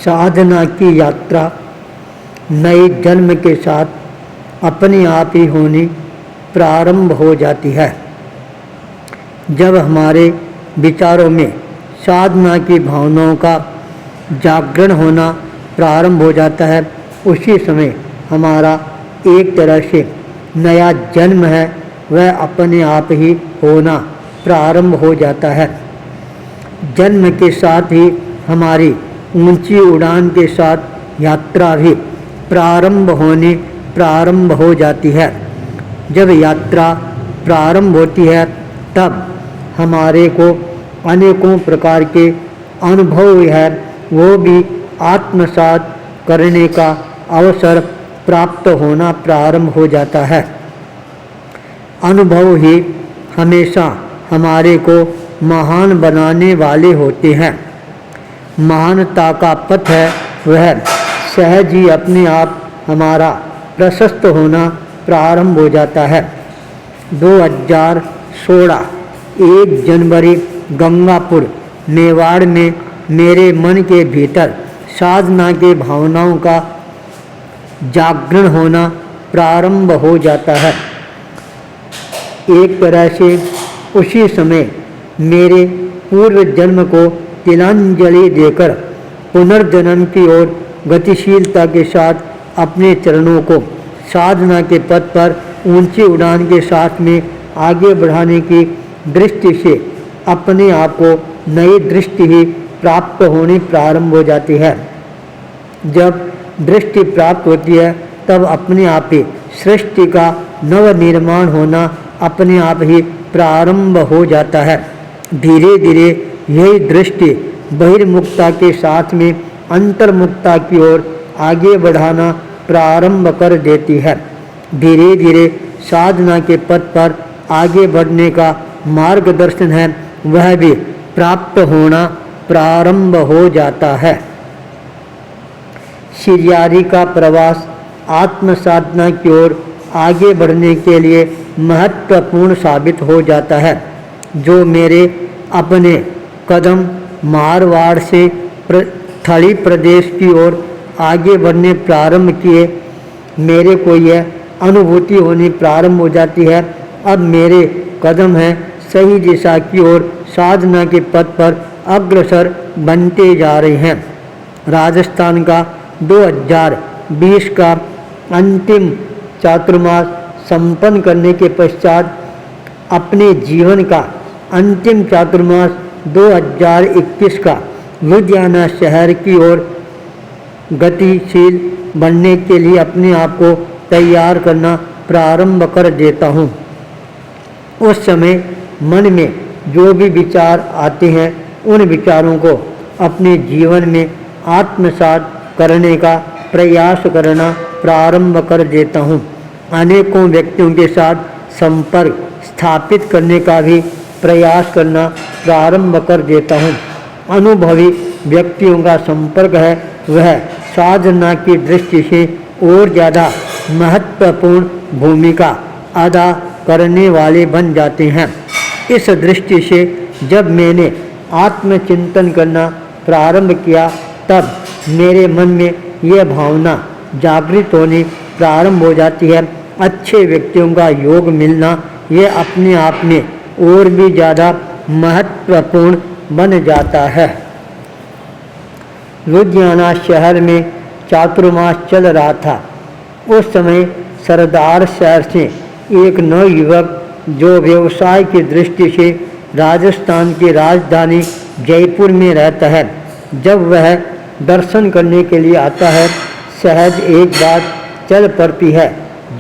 साधना की यात्रा नए जन्म के साथ अपने आप ही होनी प्रारंभ हो जाती है। जब हमारे विचारों में साधना की भावनाओं का जागरण होना प्रारंभ हो जाता है, उसी समय हमारा एक तरह से नया जन्म है वह अपने आप ही होना प्रारंभ हो जाता है। जन्म के साथ ही हमारी ऊंची उड़ान के साथ यात्रा भी प्रारंभ हो जाती है। जब यात्रा प्रारंभ होती है तब हमारे को अनेकों प्रकार के अनुभव है वो भी आत्मसात करने का अवसर प्राप्त होना प्रारंभ हो जाता है। अनुभव ही हमेशा हमारे को महान बनाने वाले होते हैं। महानता का पथ है वह सहज ही अपने आप हमारा प्रशस्त होना प्रारंभ हो जाता है। 2016 1 जनवरी गंगापुर मेवाड़ में मेरे मन के भीतर साधना के भावनाओं का जागरण होना प्रारंभ हो जाता है। एक तरह से उसी समय मेरे पूर्व जन्म को तिलांजलि देकर पुनर्जन्म की ओर गतिशीलता के साथ अपने चरणों को साधना के पथ पर ऊंची उड़ान के साथ में आगे बढ़ाने की दृष्टि से अपने आप को नई दृष्टि ही प्राप्त होनी प्रारंभ हो जाती है। जब दृष्टि प्राप्त होती है तब अपने आप ही सृष्टि का नव निर्माण होना अपने आप ही प्रारंभ हो जाता है। धीरे धीरे यही दृष्टि बहिर्मुखता के साथ में अंतर्मुखता की ओर आगे बढ़ाना प्रारंभ कर देती है। धीरे धीरे साधना के पथ पर आगे बढ़ने का मार्गदर्शन है वह भी प्राप्त होना प्रारंभ हो जाता है। शिरयारी का प्रवास आत्म साधना की ओर आगे बढ़ने के लिए महत्वपूर्ण साबित हो जाता है। जो मेरे अपने कदम मारवाड़ से थली प्रदेश की ओर आगे बढ़ने प्रारंभ किए, मेरे को यह अनुभूति होनी प्रारंभ हो जाती है अब मेरे कदम हैं सही दिशा की ओर साधना के पथ पर अग्रसर बनते जा रहे हैं। राजस्थान का 2020 का अंतिम चातुर्मास संपन्न करने के पश्चात अपने जीवन का अंतिम चातुर्मास 2021 का लुधियाना शहर की ओर गतिशील बनने के लिए अपने आप को तैयार करना प्रारंभ कर देता हूँ। उस समय मन में जो भी विचार आते हैं उन विचारों को अपने जीवन में आत्मसात करने का प्रयास करना प्रारंभ कर देता हूँ। अनेकों व्यक्तियों के साथ संपर्क स्थापित करने का भी प्रयास करना प्रारंभ कर देता हूँ। अनुभवी व्यक्तियों का संपर्क है वह साधना की दृष्टि से और ज़्यादा महत्वपूर्ण भूमिका अदा करने वाले बन जाते हैं। इस दृष्टि से जब मैंने आत्मचिंतन करना प्रारंभ किया तब मेरे मन में यह भावना जागृत होनी प्रारंभ हो जाती है। अच्छे व्यक्तियों का योग मिलना यह अपने आप में और भी ज़्यादा महत्वपूर्ण बन जाता है। लुधियाना शहर में चातुर्मास चल रहा था। उस समय सरदार शहर से एक नवयुवक जो व्यवसाय की दृष्टि से राजस्थान की राजधानी जयपुर में रहता है, जब वह दर्शन करने के लिए आता है सहज एक बात चल पड़ती है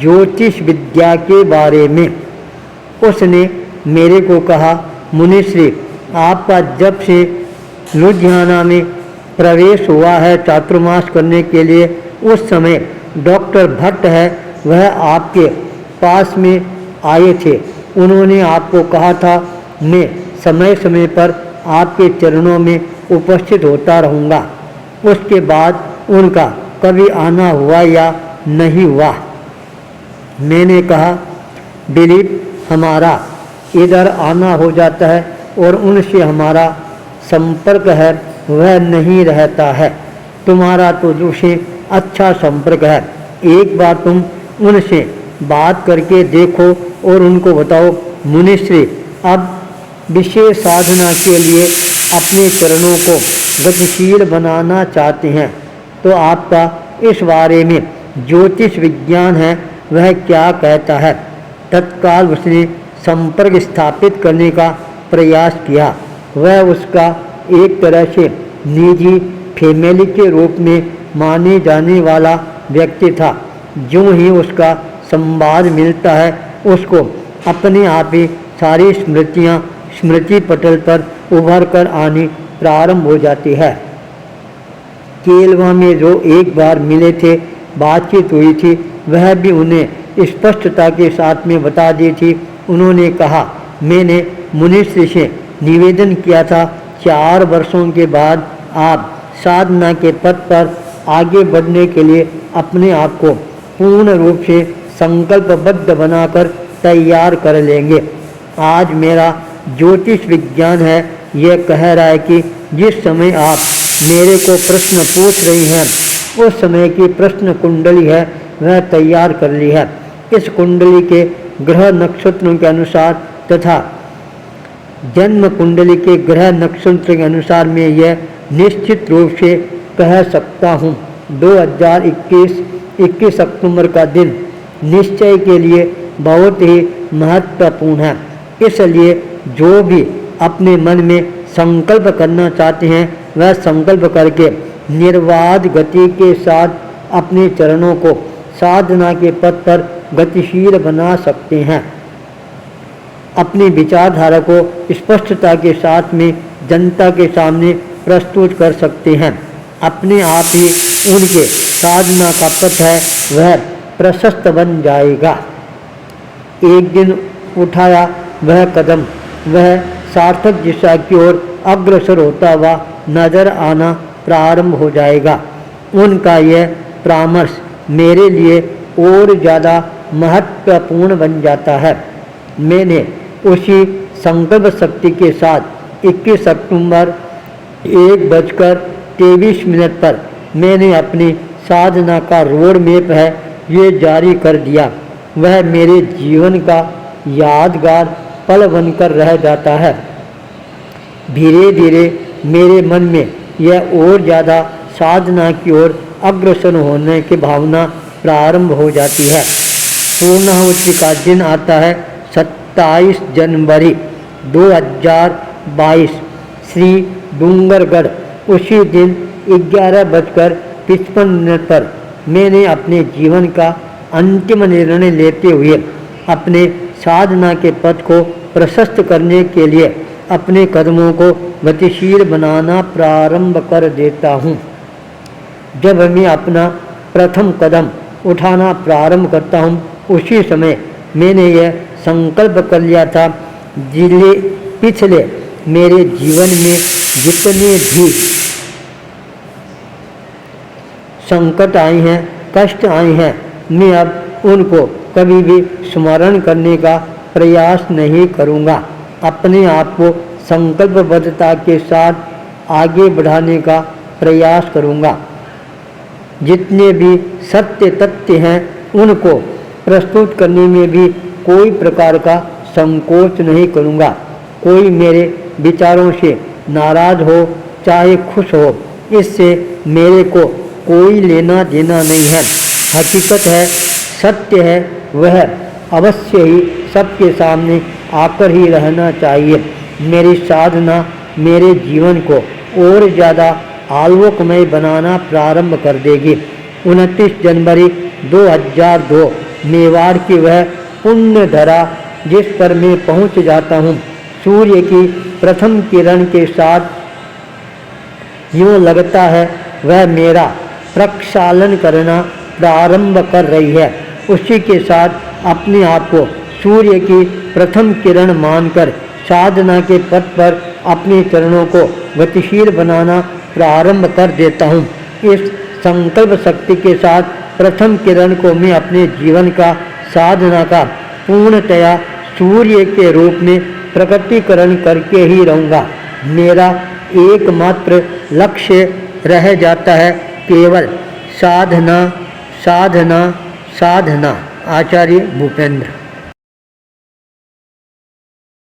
ज्योतिष विद्या के बारे में। उसने मेरे को कहा, मुनिश्री आपका जब से लुधियाना में प्रवेश हुआ है चातुर्मास करने के लिए, उस समय डॉक्टर भट्ट है वह आपके पास में आए थे। उन्होंने आपको कहा था मैं समय समय पर आपके चरणों में उपस्थित होता रहूँगा। उसके बाद उनका कभी आना हुआ या नहीं हुआ। मैंने कहा, दिलीप हमारा इधर आना हो जाता है और उनसे हमारा संपर्क है वह नहीं रहता है। तुम्हारा तो उनसे अच्छा संपर्क है। एक बार तुम उनसे बात करके देखो और उनको बताओ, मुनिश्री अब विशेष साधना के लिए अपने चरणों को गतिशील बनाना चाहते हैं, तो आपका इस बारे में ज्योतिष विज्ञान है वह क्या कहता है। तत्काल उसने संपर्क स्थापित करने का प्रयास किया। वह उसका एक तरह से निजी फैमिली के रूप में माने जाने वाला व्यक्ति था। जो ही उसका संवाद मिलता है उसको अपने आप ही सारी स्मृतियाँ स्मृति पटल पर उभर कर आनी प्रारंभ हो जाती है। केलवा में जो एक बार मिले थे, बातचीत हुई थी, वह भी उन्हें स्पष्टता के साथ में बता दी थी। उन्होंने कहा, मैंने मुनिश्री से निवेदन किया था 4 वर्षों के बाद आप साधना के पथ पर आगे बढ़ने के लिए अपने आप को पूर्ण रूप से संकल्पबद्ध बनाकर तैयार कर लेंगे। आज मेरा ज्योतिष विज्ञान है यह कह रहा है कि जिस समय आप मेरे को प्रश्न पूछ रही हैं उस समय की प्रश्न कुंडली है वह तैयार कर ली है। इस कुंडली के ग्रह नक्षत्रों के अनुसार तथा जन्म कुंडली के ग्रह नक्षत्र के अनुसार मैं यह निश्चित रूप से कह सकता हूँ 2021 अक्टूबर का दिन निश्चय के लिए बहुत ही महत्वपूर्ण है। इसलिए जो भी अपने मन में संकल्प करना चाहते हैं वह संकल्प करके निर्बाध गति के साथ अपने चरणों को साधना के पथ पर गतिशील बना सकते हैं। अपनी विचारधारा को स्पष्टता के साथ में जनता के सामने प्रस्तुत कर सकते हैं। अपने आप ही उनके साधना का पथ है वह प्रशस्त बन जाएगा। एक दिन उठाया वह कदम वह सार्थक दिशा की ओर अग्रसर होता हुआ नजर आना प्रारंभ हो जाएगा। उनका यह परामर्श मेरे लिए और ज़्यादा महत्वपूर्ण बन जाता है। मैंने उसी संकल्प शक्ति के साथ 21 अक्टूबर 1:23 पर मैंने अपनी साधना का रोड मैप है ये जारी कर दिया। वह मेरे जीवन का यादगार पल बनकर रह जाता है। धीरे धीरे मेरे मन में यह और ज़्यादा साधना की ओर अग्रसर होने की भावना प्रारंभ हो जाती है। पूर्णाहुति का दिन आता है 27 जनवरी 2022 श्री डूंगरगढ़। उसी दिन 11:55 पर मैंने अपने जीवन का अंतिम निर्णय लेते हुए अपने साधना के पथ को प्रशस्त करने के लिए अपने कदमों को गतिशील बनाना प्रारंभ कर देता हूँ। जब मैं अपना प्रथम कदम उठाना प्रारंभ करता हूँ उसी समय मैंने यह संकल्प कर लिया था, पिछले मेरे जीवन में जितने भी संकट आए हैं, कष्ट आए हैं, मैं अब उनको कभी भी स्मरण करने का प्रयास नहीं करूँगा। अपने आप को संकल्पबद्धता के साथ आगे बढ़ाने का प्रयास करूँगा। जितने भी सत्य तथ्य हैं उनको प्रस्तुत करने में भी कोई प्रकार का संकोच नहीं करूँगा। कोई मेरे विचारों से नाराज हो चाहे खुश हो, इससे मेरे को कोई लेना देना नहीं है। हकीकत है, सत्य है, वह अवश्य ही सबके सामने आकर ही रहना चाहिए। मेरी साधना मेरे जीवन को और ज़्यादा आलोकमय बनाना प्रारंभ कर देगी। 29 जनवरी 2002 मेवाड़ की वह पुण्य धरा जिस पर मैं पहुंच जाता हूं, सूर्य की प्रथम किरण के साथ यूँ लगता है वह मेरा प्रक्षालन करना प्रारंभ कर रही है। उसी के साथ अपने आप को सूर्य की प्रथम किरण मानकर साधना के पथ पर अपने चरणों को गतिशील बनाना प्रारंभ कर देता हूँ। इस संकल्प शक्ति के साथ प्रथम किरण को मैं अपने जीवन का साधना का पूर्णतया सूर्य के रूप में प्रकटीकरण करके ही रहूँगा। मेरा एकमात्र लक्ष्य रह जाता है केवल साधना साधना साधना। आचार्य भूपेंद्र।